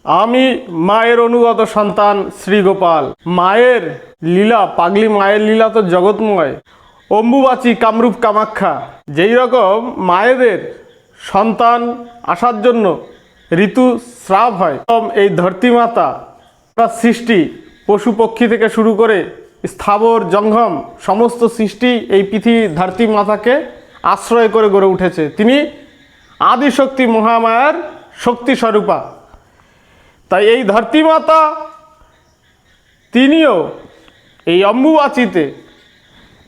আমি মায়ের অনুগত সন্তান শ্রীগোপাল। মায়ের লীলা, পাগলি মায়ের লীলা তো জগৎময়। অম্বুবাচী কামরূপ কামাখ্যা, যেই রকম মায়েদের সন্তান আসার জন্য ঋতুস্রাব হয়, এই ধরতীমাতা সৃষ্টি পশু পক্ষী থেকে শুরু করে স্থাবর জঙ্গম সমস্ত সৃষ্টি এই পৃথিবী ধরতী মাতাকে আশ্রয় করে গড়ে উঠেছে। তিনি আদিশক্তি মহামায়ার শক্তি স্বরূপা। তাই এই ধরতী মাতা তিনিও এই অম্বুবাচীতে,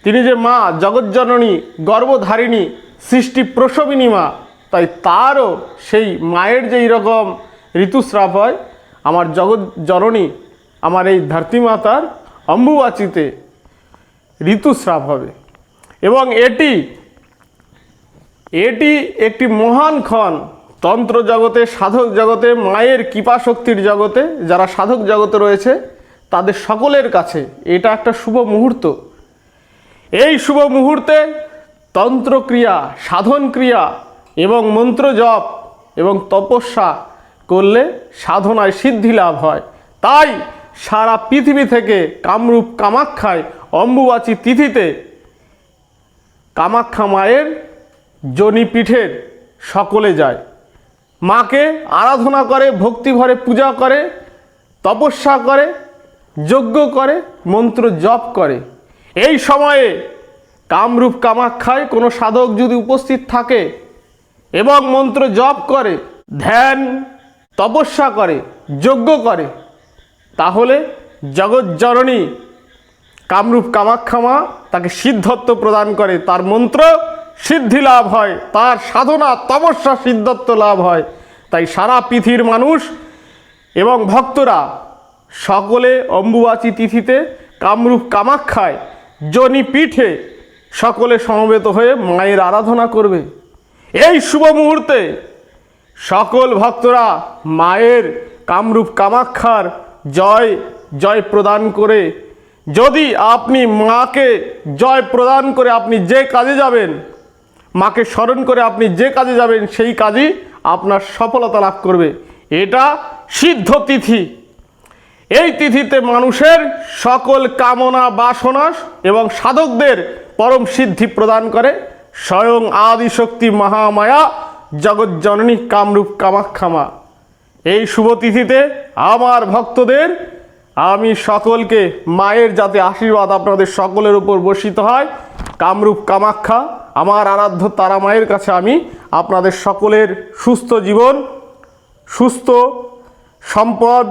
তিনি যে মা জগজ্জননী গর্ভধারিণী সৃষ্টি প্রসবিনী মা, তাই তারও সেই মায়ের যেই রকম ঋতুস্রাব হয়, আমার জগজ্জননী আমার এই ধরতী মাতার অম্বুবাচীতে ঋতুস্রাব হবে। এবং এটি একটি মহান ক্ষণ তন্ত্র জগতে, সাধক জগতে, মায়ের কৃপাশক্তির জগতে, যারা সাধক জগতে রয়েছে তাদের সকলের কাছে এটা একটা শুভ মুহূর্ত। এই শুভ মুহূর্তে তন্ত্রক্রিয়া, সাধন ক্রিয়া এবং মন্ত্র জপ এবং তপস্যা করলে সাধনায় সিদ্ধি লাভ হয়। তাই সারা পৃথিবী থেকে কামরূপ কামাখ্যায় অম্বুবাচী তিথিতে কামাখ্যা মায়ের জনিপীঠের সকলে যায়, মাকে আরাধনা করে, ভক্তিভরে পূজা করে, তপস্যা করে, যজ্ঞ করে, মন্ত্র জপ করে। এই সময়ে কামরূপ কামাখ্যায় কোনো সাধক যদি উপস্থিত থাকে এবং মন্ত্র জপ করে, ধ্যান তপস্যা করে, যজ্ঞ করে, তাহলে জগজ্জননী কামরূপ কামাখ্যা মা তাকে সিদ্ধত্ব প্রদান করে, তার মন্ত্র সিদ্ধি লাভ হয়, তার সাধনা তপস্যা সিদ্ধত্ব লাভ হয়। তাই সারা পৃথিবীর মানুষ এবং ভক্তরা সকলে অম্বুবাচী তিথিতে কামরূপ কামাখ্যায় জনিপীঠে সকলে সমবেত হয়ে মায়ের আরাধনা করবে। এই শুভ মুহূর্তে সকল ভক্তরা মায়ের কামরূপ কামাখ্যার জয় জয় প্রদান করে, যদি আপনি মাকে জয় প্রদান করে আপনি যে কাজে যাবেন, মাকে স্মরণ করে আপনি যে কাজে যাবেন, সেই কাজই আপনার সফলতা লাভ করবে। এটা সিদ্ধ তিথি। এই তিথিতে মানুষের সকল কামনা বাসনা এবং সাধকদের পরম সিদ্ধি প্রদান করে স্বয়ং আদিশক্তি মহামায়া জগজ্জননী কামরূপ কামাখ্যা মা। এই শুভ তিথিতে আমার ভক্তদের আমি সকলকে মায়ের যাতে আশীর্বাদ আপনাদের সকলের উপর বর্ষিত হয়, কামরূপ কামাখ্যা আমার আরাধ্য তারা মায়ের কাছে আমি আপনাদের সকলের সুস্থ জীবন, সুস্থ সম্পদ,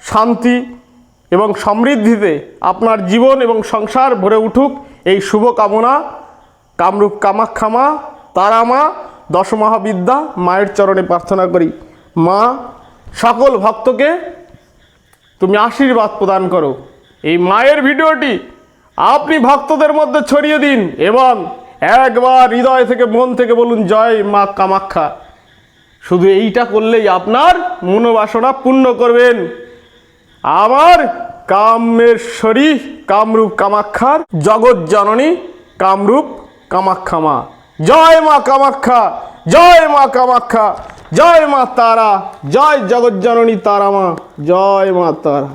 শান্তি এবং সমৃদ্ধিতে আপনার জীবন এবং সংসার ভরে উঠুক, এই শুভ কামনা কামরূপ কামাখ্যা মা, তারা মা, দশমহাবিদ্যা মায়ের চরণে প্রার্থনা করি। মা সকল ভক্তকে তুমি আশীর্বাদ প্রদান করো। এই মায়ের ভিডিওটি আপনি ভক্তদের মধ্যে ছড়িয়ে দিন এবং একবার হৃদয় থেকে, মন থেকে বলুন জয় মা কামাখ্যা। শুধু এইটা করলেই আপনার মনোবাসনা পূর্ণ করবেন আমার কামেশ্বরী কামরূপ কামাখ্যার জগজ্জননী কামরূপ কামাখ্যা মা। জয় মা কামাখ্যা, জয় মা কামাখ্যা, জয় মা তারা, জয় জগজ্জননী তারা মা, জয় মা তারা।